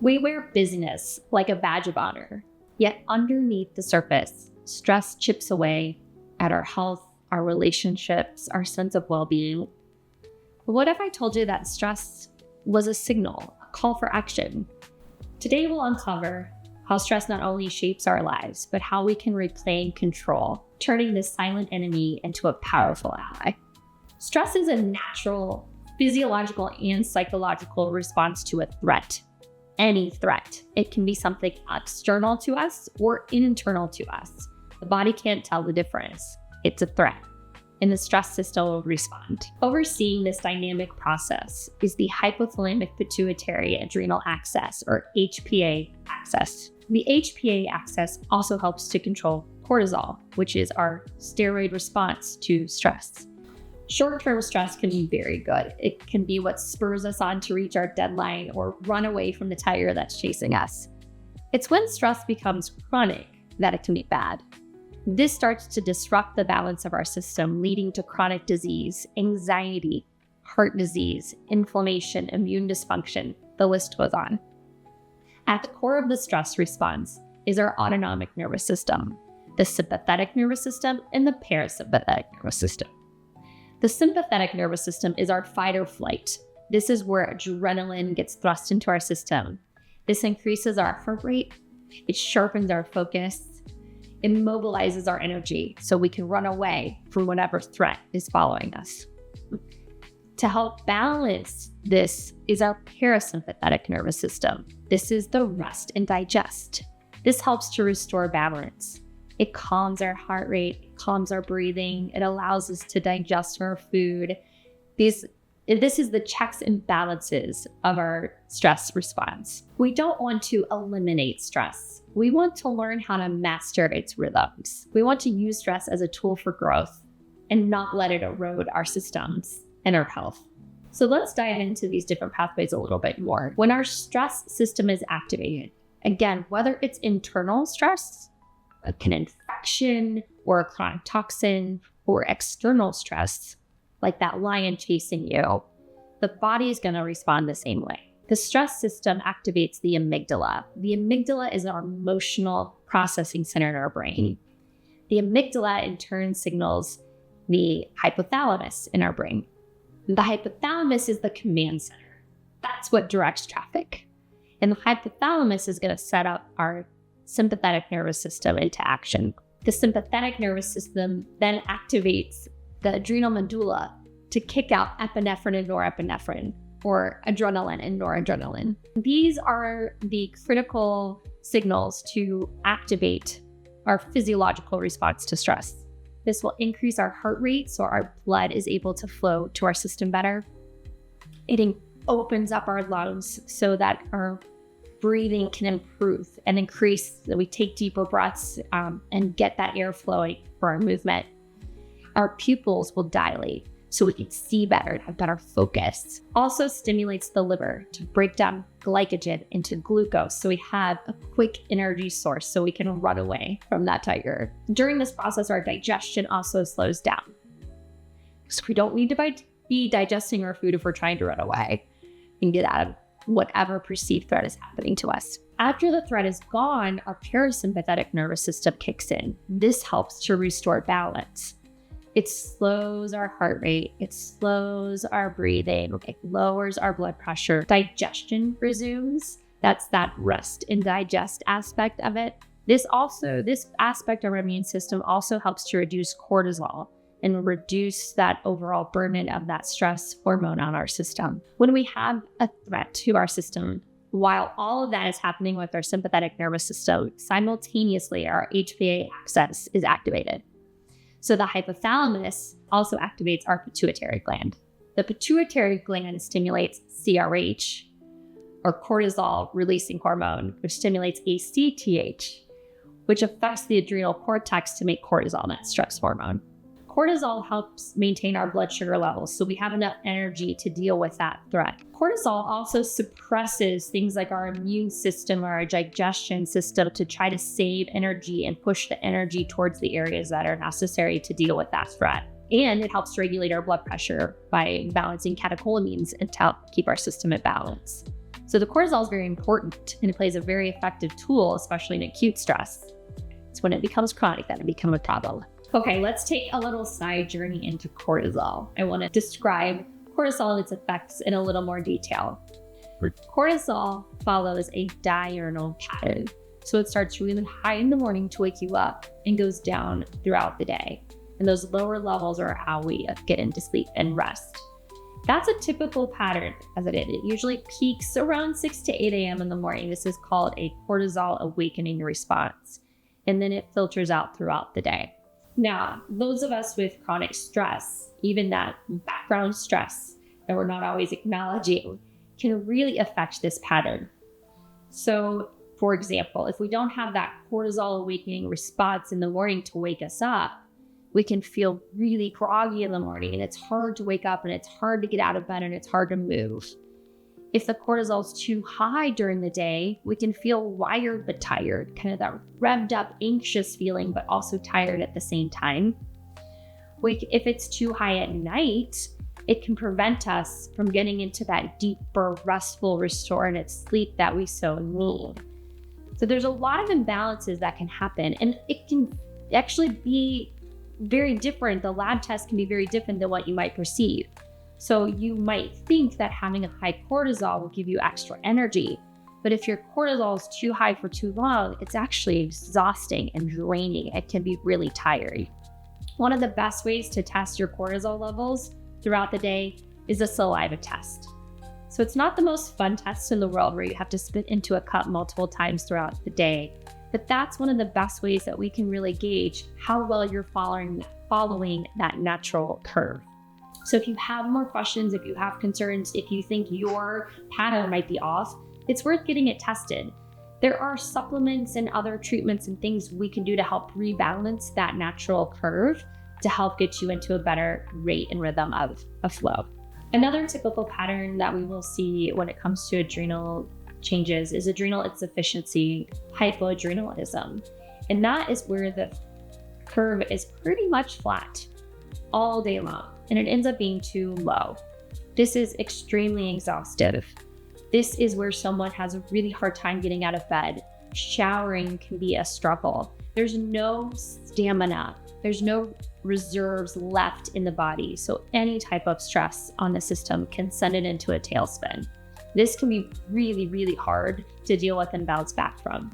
We wear busyness like a badge of honor, yet underneath the surface, stress chips away at our health, our relationships, our sense of well-being. What if I told you that stress was a signal, a call for action? Today we'll uncover how stress not only shapes our lives, but how we can reclaim control, turning this silent enemy into a powerful ally. Stress is a natural, physiological, and psychological response to a threat. Any threat. It can be something external to us or internal to us. The body can't tell the difference. It's a threat, and the stress system will respond. Overseeing this dynamic process is the hypothalamic pituitary adrenal axis, or HPA axis. The HPA axis also helps to control cortisol, which is our steroid response to stress. Short-term stress can be very good. It can be what spurs us on to reach our deadline or run away from the tiger that's chasing us. It's when stress becomes chronic that it can be bad. This starts to disrupt the balance of our system, leading to chronic disease, anxiety, heart disease, inflammation, immune dysfunction. The list goes on. At the core of the stress response is our autonomic nervous system, the sympathetic nervous system, and the parasympathetic nervous system. The sympathetic nervous system is our fight or flight. This is where adrenaline gets thrust into our system. This increases our heart rate, it sharpens our focus, it mobilizes our energy so we can run away from whatever threat is following us. To help balance this is our parasympathetic nervous system. This is the rest and digest. This helps to restore balance. It calms our heart rate, it calms our breathing, it allows us to digest our food. This is the checks and balances of our stress response. We don't want to eliminate stress. We want to learn how to master its rhythms. We want to use stress as a tool for growth and not let it erode our systems and our health. So let's dive into these different pathways a little bit more. When our stress system is activated, again, whether it's internal stress, like an infection or a chronic toxin, or external stress, like that lion chasing you, the body is going to respond the same way. The stress system activates the amygdala. The amygdala is our emotional processing center in our brain. The amygdala in turn signals the hypothalamus in our brain. The hypothalamus is the command center. That's what directs traffic. And the hypothalamus is going to set up our sympathetic nervous system into action. The sympathetic nervous system then activates the adrenal medulla to kick out epinephrine and norepinephrine, or adrenaline and noradrenaline. These are the critical signals to activate our physiological response to stress. This will increase our heart rate so our blood is able to flow to our system better. It opens up our lungs so that our breathing can improve and increase, that we take deeper breaths and get that air flowing for our movement. Our pupils will dilate so we can see better and have better focus. Also stimulates the liver to break down glycogen into glucose so we have a quick energy source so we can run away from that tiger. During this process, our digestion also slows down. So we don't need to be digesting our food if we're trying to run away and get out of whatever perceived threat is happening to us. After the threat is gone, our parasympathetic nervous system kicks in. This helps to restore balance. It slows our heart rate, it slows our breathing, it lowers our blood pressure. Digestion resumes. That's that rest and digest aspect of it. This aspect of our immune system also helps to reduce cortisol and reduce that overall burden of that stress hormone on our system. When we have a threat to our system, while all of that is happening with our sympathetic nervous system, simultaneously our HPA axis is activated. So the hypothalamus also activates our pituitary gland. The pituitary gland stimulates CRH, or cortisol releasing hormone, which stimulates ACTH, which affects the adrenal cortex to make cortisol, that stress hormone. Cortisol helps maintain our blood sugar levels so we have enough energy to deal with that threat. Cortisol also suppresses things like our immune system or our digestion system to try to save energy and push the energy towards the areas that are necessary to deal with that threat. And it helps to regulate our blood pressure by balancing catecholamines and to help keep our system at balance. So the cortisol is very important and it plays a very effective tool, especially in acute stress. It's when it becomes chronic that it becomes a problem. Okay, let's take a little side journey into cortisol. I want to describe cortisol and its effects in a little more detail. Cortisol follows a diurnal pattern. So it starts really high in the morning to wake you up and goes down throughout the day. And those lower levels are how we get into sleep and rest. That's a typical pattern as it is. It usually peaks around 6 to 8 a.m. in the morning. This is called a cortisol awakening response. And then it filters out throughout the day. Now, those of us with chronic stress, even that background stress that we're not always acknowledging, can really affect this pattern. So, for example, if we don't have that cortisol awakening response in the morning to wake us up, we can feel really groggy in the morning and it's hard to wake up and it's hard to get out of bed and it's hard to move. If the cortisol is too high during the day, we can feel wired but tired, kind of that revved up, anxious feeling, but also tired at the same time. If it's too high at night, it can prevent us from getting into that deeper, restful, restorative sleep that we so need. So there's a lot of imbalances that can happen, and it can actually be very different. The lab test can be very different than what you might perceive. So you might think that having a high cortisol will give you extra energy, but if your cortisol is too high for too long, it's actually exhausting and draining. It can be really tiring. One of the best ways to test your cortisol levels throughout the day is a saliva test. So it's not the most fun test in the world where you have to spit into a cup multiple times throughout the day, but that's one of the best ways that we can really gauge how well you're following that natural curve. So if you have more questions, if you have concerns, if you think your pattern might be off, it's worth getting it tested. There are supplements and other treatments and things we can do to help rebalance that natural curve to help get you into a better rate and rhythm of flow. Another typical pattern that we will see when it comes to adrenal changes is adrenal insufficiency, hypoadrenalism. And that is where the curve is pretty much flat all day long, and it ends up being too low. This is extremely exhaustive. This is where someone has a really hard time getting out of bed. Showering can be a struggle. There's no stamina. There's no reserves left in the body. So any type of stress on the system can send it into a tailspin. This can be really, really hard to deal with and bounce back from.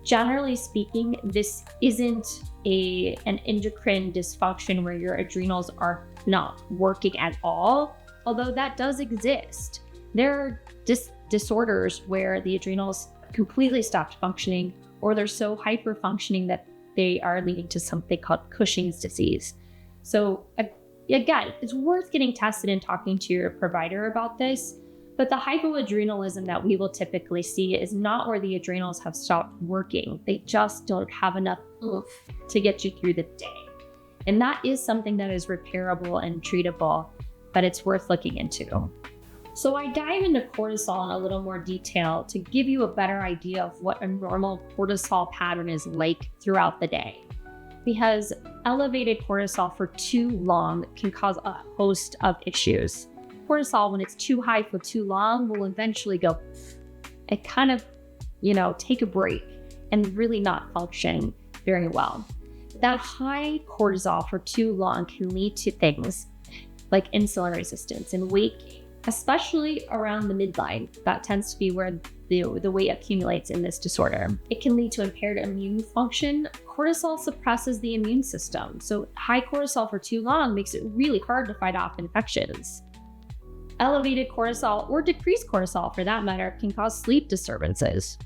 Generally speaking, this isn't an endocrine dysfunction where your adrenals are not working at all, although that does exist. There are disorders where the adrenals completely stopped functioning, or they're so hyper functioning that they are leading to something called Cushing's disease. So again, it's worth getting tested and talking to your provider about this. But the hypoadrenalism that we will typically see is not where the adrenals have stopped working. They just don't have enough oomph to get you through the day. And that is something that is repairable and treatable, but it's worth looking into. So I dive into cortisol in a little more detail to give you a better idea of what a normal cortisol pattern is like throughout the day. Because elevated cortisol for too long can cause a host of issues. Cortisol, when it's too high for too long, will eventually go and kind of, take a break and really not function very well. That high cortisol for too long can lead to things like insulin resistance and weight gain, especially around the midline. That tends to be where the weight accumulates in this disorder. It can lead to impaired immune function. Cortisol suppresses the immune system. So high cortisol for too long makes it really hard to fight off infections. Elevated cortisol, or decreased cortisol for that matter, can cause sleep disturbances,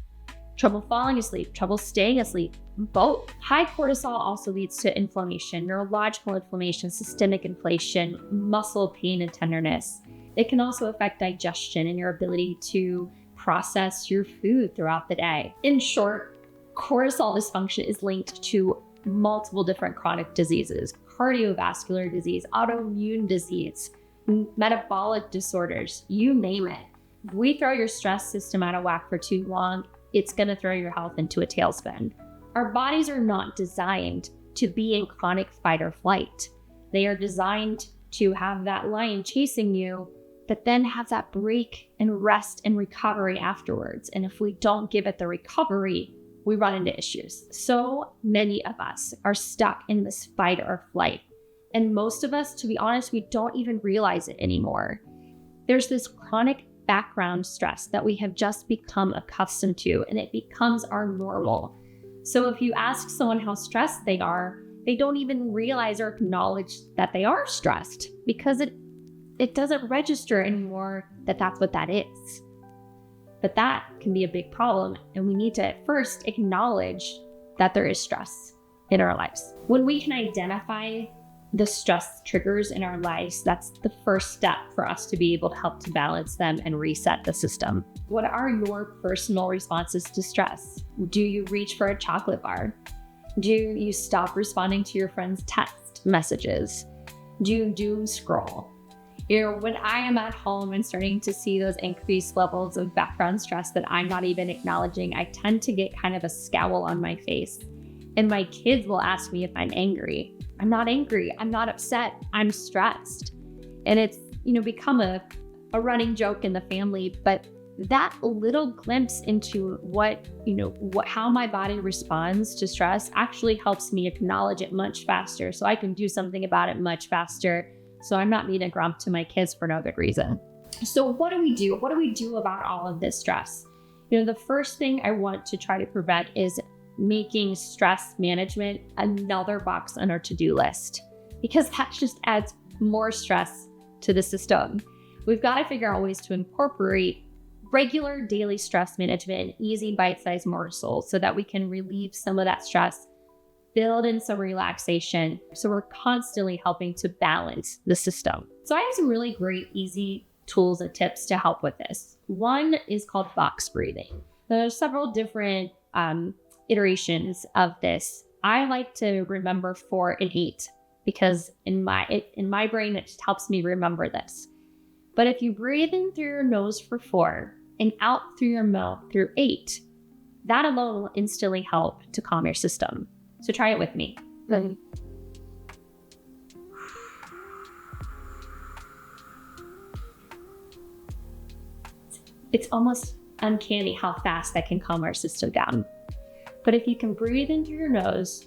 trouble falling asleep, trouble staying asleep, both. High cortisol also leads to inflammation, neurological inflammation, systemic inflammation, muscle pain and tenderness. It can also affect digestion and your ability to process your food throughout the day. In short, cortisol dysfunction is linked to multiple different chronic diseases, cardiovascular disease, autoimmune disease, metabolic disorders, you name it. If we throw your stress system out of whack for too long, it's going to throw your health into a tailspin. Our bodies are not designed to be in chronic fight or flight. They are designed to have that lion chasing you but then have that break and rest and recovery afterwards. And if we don't give it the recovery, we run into issues. So many of us are stuck in this fight or flight. And most of us, to be honest, we don't even realize it anymore. There's this chronic background stress that we have just become accustomed to, and it becomes our normal. So if you ask someone how stressed they are, they don't even realize or acknowledge that they are stressed because it doesn't register anymore that that's what that is. But that can be a big problem, and we need to at first acknowledge that there is stress in our lives. When we can identify the stress triggers in our lives, that's the first step for us to be able to help to balance them and reset the system. What are your personal responses to stress? Do you reach for a chocolate bar? Do you stop responding to your friends' text messages? Do you doom scroll? When I am at home and starting to see those increased levels of background stress that I'm not even acknowledging, I tend to get kind of a scowl on my face. And my kids will ask me if I'm angry. I'm not angry. I'm not upset. I'm stressed. And it's, become a running joke in the family. But that little glimpse into how my body responds to stress actually helps me acknowledge it much faster, so I can do something about it much faster. So I'm not being a grump to my kids for no good reason. So what do we do? What do we do about all of this stress? The first thing I want to try to prevent is making stress management another box on our to-do list, because that just adds more stress to the system. We've got to figure out ways to incorporate regular daily stress management, easy bite-sized morsels, so that we can relieve some of that stress, build in some relaxation. So we're constantly helping to balance the system. So I have some really great, easy tools and tips to help with this. One is called box breathing. There's several different iterations of this. I like to remember 4 and 8 because in my brain, it just helps me remember this. But if you breathe in through your nose for 4 and out through your mouth through 8, that alone will instantly help to calm your system. So try it with me. Right. It's almost uncanny how fast that can calm our system down. But if you can breathe in through your nose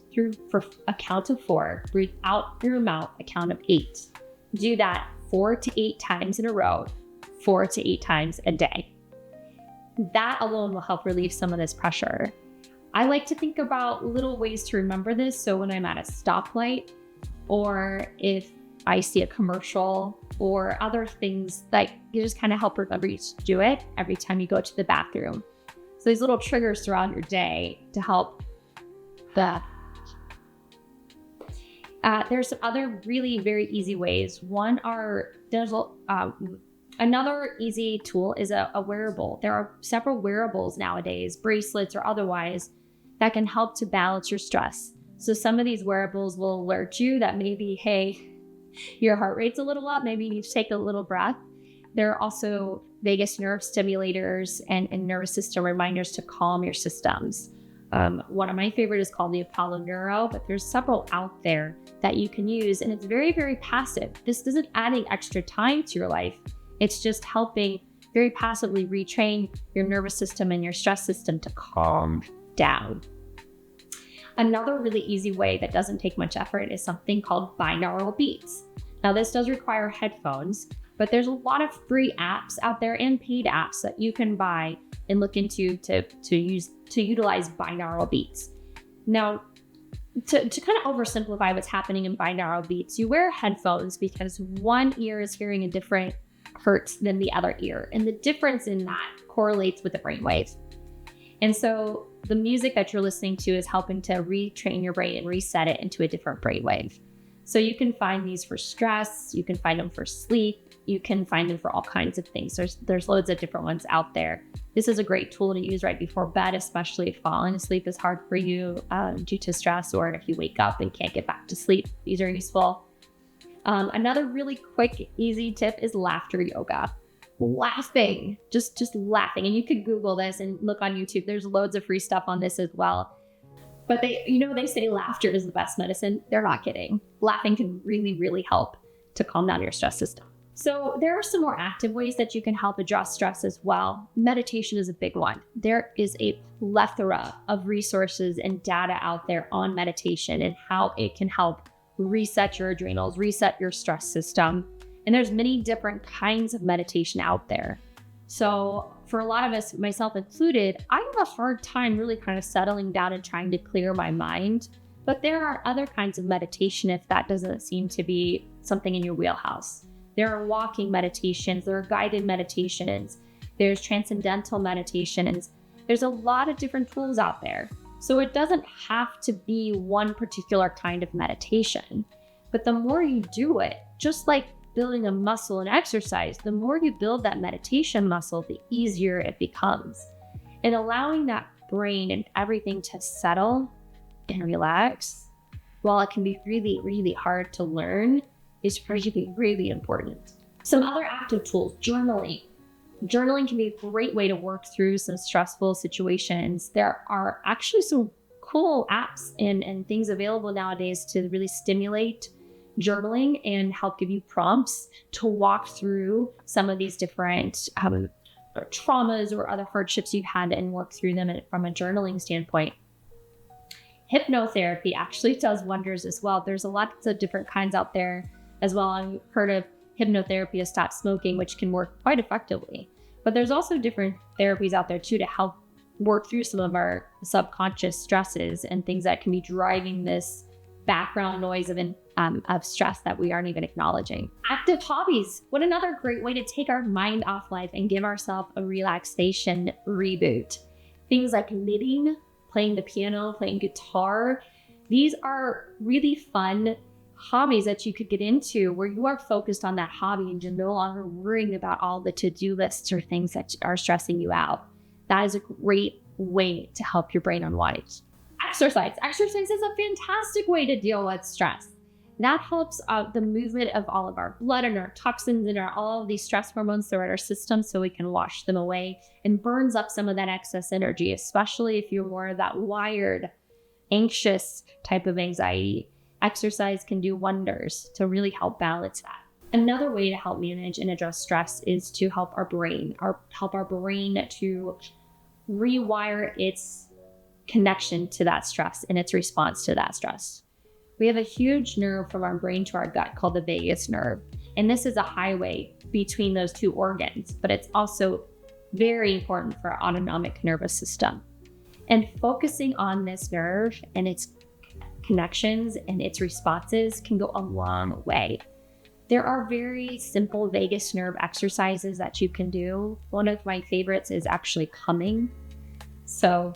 for a count of 4, breathe out through your mouth a count of 8. Do that 4 to 8 times in a row, 4 to 8 times a day. That alone will help relieve some of this pressure. I like to think about little ways to remember this. So when I'm at a stoplight, or if I see a commercial or other things, like you just kind of help remember you to do it every time you go to the bathroom. So these little triggers throughout your day to help there's some other really very easy ways. Another easy tool is a wearable. There are several wearables nowadays, bracelets or otherwise, that can help to balance your stress. So some of these wearables will alert you that maybe, hey, your heart rate's a little up, maybe you need to take a little breath. There are also vagus nerve stimulators and nervous system reminders to calm your systems. One of my favorite is called the Apollo Neuro, but there's several out there that you can use, and it's very, very passive. This isn't adding extra time to your life. It's just helping very passively retrain your nervous system and your stress system to calm down. Another really easy way that doesn't take much effort is something called binaural beats. Now, this does require headphones, but there's a lot of free apps out there and paid apps that you can buy and look into to utilize binaural beats. Now, to kind of oversimplify what's happening in binaural beats, you wear headphones because one ear is hearing a different hertz than the other ear, and the difference in that correlates with the brainwave. And so the music that you're listening to is helping to retrain your brain and reset it into a different brainwave. So you can find these for stress, you can find them for sleep, you can find them for all kinds of things. There's loads of different ones out there. This is a great tool to use right before bed, especially if falling asleep is hard for you due to stress, or if you wake up and can't get back to sleep. These are useful. Another really quick, easy tip is laughter yoga. Laughing, just laughing. And you could Google this and look on YouTube. There's loads of free stuff on this as well. But they say laughter is the best medicine. They're not kidding. Laughing can really, really help to calm down your stress system. So there are some more active ways that you can help address stress as well. Meditation is a big one. There is a plethora of resources and data out there on meditation and how it can help reset your adrenals, reset your stress system. And there's many different kinds of meditation out there. So for a lot of us, myself included, I have a hard time really kind of settling down and trying to clear my mind. But there are other kinds of meditation if that doesn't seem to be something in your wheelhouse. There are walking meditations, there are guided meditations, there's transcendental meditations. There's a lot of different tools out there. So it doesn't have to be one particular kind of meditation. But the more you do it, just like building a muscle and exercise, the more you build that meditation muscle, the easier it becomes. And allowing that brain and everything to settle and relax, while it can be really, really hard to learn, is really, really important. Some other active tools, journaling. Journaling can be a great way to work through some stressful situations. There are actually some cool apps and things available nowadays to really stimulate journaling and help give you prompts to walk through some of these different traumas or other hardships you've had and work through them from a journaling standpoint. Hypnotherapy actually does wonders as well. There's a lots of different kinds out there as well. I've heard of hypnotherapy to stop smoking, which can work quite effectively. But there's also different therapies out there too to help work through some of our subconscious stresses and things that can be driving this background noise of stress that we aren't even acknowledging. Active hobbies. What another great way to take our mind off life and give ourselves a relaxation reboot. Things like knitting, playing the piano, playing guitar. These are really fun hobbies that you could get into where you are focused on that hobby and you're no longer worrying about all the to-do lists or things that are stressing you out. That is a great way to help your brain unwind. Exercise. Exercise is a fantastic way to deal with stress. That helps the movement of all of our blood and our toxins and all of these stress hormones throughout our system so we can wash them away and burns up some of that excess energy, especially if you're more of that wired, anxious type of anxiety. Exercise can do wonders to really help balance that. Another way to help manage and address stress is to help our brain to rewire its connection to that stress and its response to that stress. We have a huge nerve from our brain to our gut called the vagus nerve. And this is a highway between those two organs, but it's also very important for our autonomic nervous system. And focusing on this nerve and its connections and its responses can go a long way. There are very simple vagus nerve exercises that you can do. One of my favorites is actually humming. So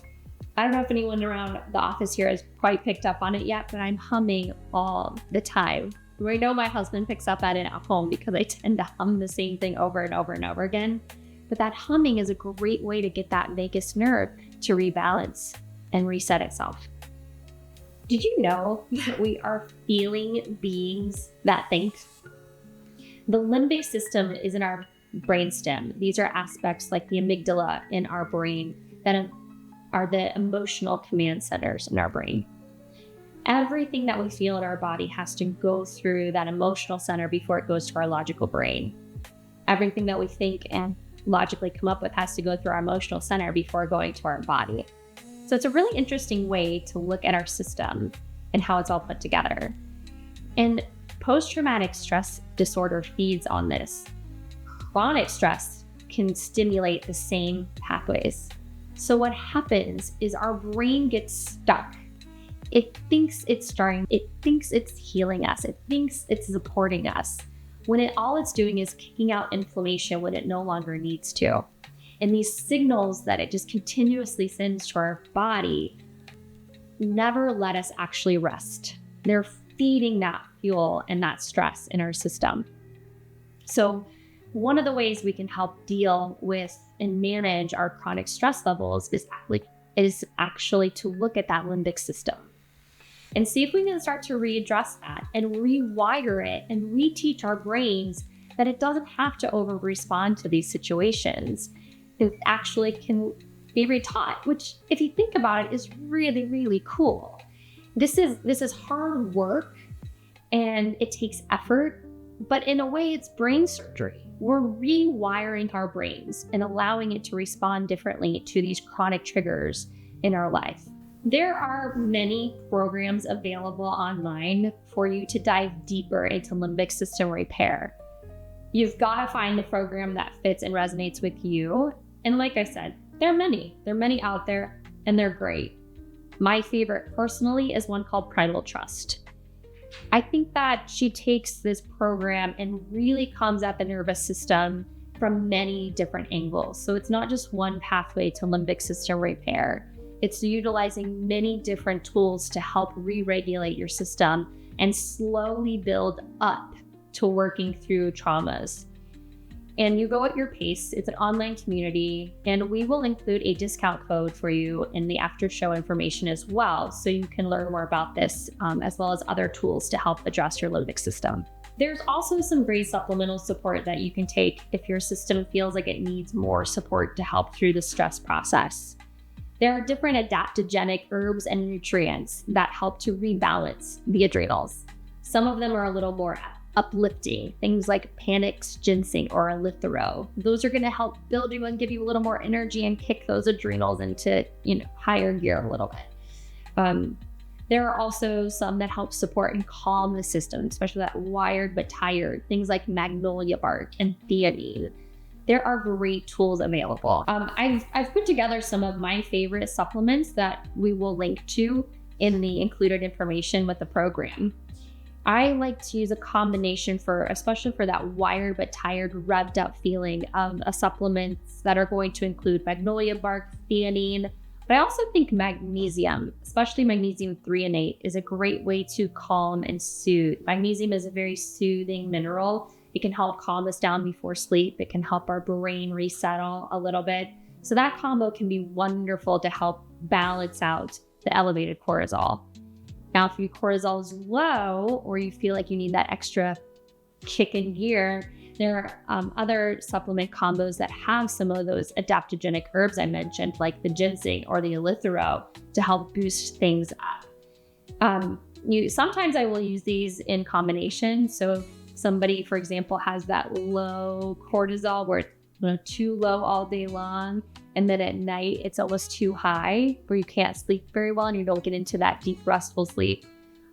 I don't know if anyone around the office here has quite picked up on it yet, but I'm humming all the time. I know my husband picks up at it at home because I tend to hum the same thing over and over and over again. But that humming is a great way to get that vagus nerve to rebalance and reset itself. Did you know that we are feeling beings that think? The limbic system is in our brainstem. These are aspects like the amygdala in our brain that are the emotional command centers in our brain. Everything that we feel in our body has to go through that emotional center before it goes to our logical brain. Everything that we think and logically come up with has to go through our emotional center before going to our body. So it's a really interesting way to look at our system and how it's all put together. And post-traumatic stress disorder feeds on this. Chronic stress can stimulate the same pathways. So what happens is our brain gets stuck. It thinks it's healing us. It thinks it's supporting us. When all it's doing is kicking out inflammation when it no longer needs to. And these signals that it just continuously sends to our body never let us actually rest. They're feeding that fuel and that stress in our system. So one of the ways we can help deal with and manage our chronic stress levels is actually to look at that limbic system and see if we can start to readdress that and rewire it and reteach our brains that it doesn't have to over-respond to these situations. It actually can be retaught, which if you think about it is really, really cool. This is hard work and it takes effort, But in a way, it's brain surgery. We're rewiring our brains and allowing it to respond differently to these chronic triggers in our life. There are many programs available online for you to dive deeper into limbic system repair. You've got to find the program that fits and resonates with you. And like I said, there are many out there, and they're great. My favorite personally is one called Primal Trust. I think that she takes this program and really comes at the nervous system from many different angles. So it's not just one pathway to limbic system repair. It's utilizing many different tools to help re-regulate your system and slowly build up to working through traumas. And you go at your pace. It's an online community, and we will include a discount code for you in the after show information as well, so you can learn more about this, as well as other tools to help address your limbic system. There's also some great supplemental support that you can take if your system feels like it needs more support to help through the stress process. There are different adaptogenic herbs and nutrients that help to rebalance the adrenals. Some of them are a little more uplifting, things like Panic's ginseng or eleuthero. Those are going to help build you and give you a little more energy and kick those adrenals into, higher gear a little bit. There are also some that help support and calm the system, especially that wired but tired, things like magnolia bark and theanine. There are great tools available. I've put together some of my favorite supplements that we will link to in the included information with the program. I like to use a combination especially for that wired but tired, revved up feeling of supplements that are going to include magnolia bark, theanine, but I also think magnesium, especially magnesium threonate, is a great way to calm and soothe. Magnesium is a very soothing mineral. It can help calm us down before sleep. It can help our brain resettle a little bit. So that combo can be wonderful to help balance out the elevated cortisol. Now, if your cortisol is low or you feel like you need that extra kick in gear, there are other supplement combos that have some of those adaptogenic herbs I mentioned, like the ginseng or the eleuthero, to help boost things up. Sometimes I will use these in combination. So if somebody, for example, has that low cortisol where it's too low all day long, and then at night it's almost too high where you can't sleep very well and you don't get into that deep restful sleep,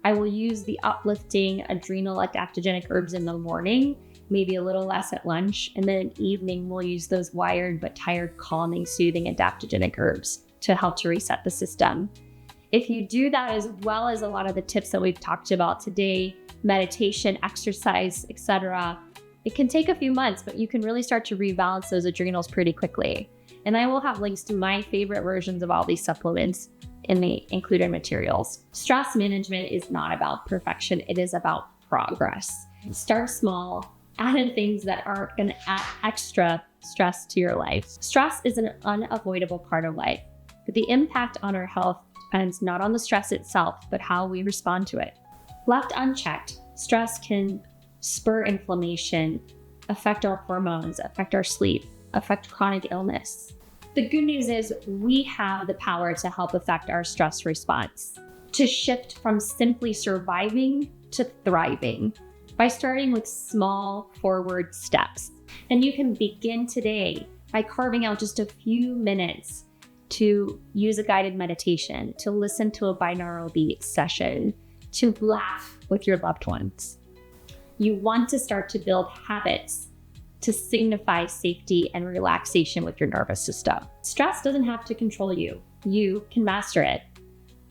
I will use the uplifting adrenal adaptogenic herbs in the morning, maybe a little less at lunch, and then in the evening we'll use those wired but tired, calming, soothing adaptogenic herbs to help to reset the system. If you do that, as well as a lot of the tips that we've talked about today, meditation, exercise, etc., it can take a few months, but you can really start to rebalance those adrenals pretty quickly. And I will have links to my favorite versions of all these supplements in the included materials. Stress management is not about perfection. It is about progress. Start small, add in things that aren't going to add extra stress to your life. Stress is an unavoidable part of life, but the impact on our health depends not on the stress itself, but how we respond to it. Left unchecked, stress can spur inflammation, affect our hormones, affect our sleep, affect chronic illness. The good news is we have the power to help affect our stress response, to shift from simply surviving to thriving by starting with small forward steps. And you can begin today by carving out just a few minutes to use a guided meditation, to listen to a binaural beat session, to laugh with your loved ones. You want to start to build habits to signify safety and relaxation with your nervous system. Stress doesn't have to control you. You can master it.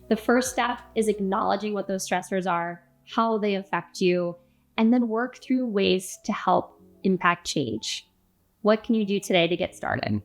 The first step is acknowledging what those stressors are, how they affect you, and then work through ways to help impact change. What can you do today to get started?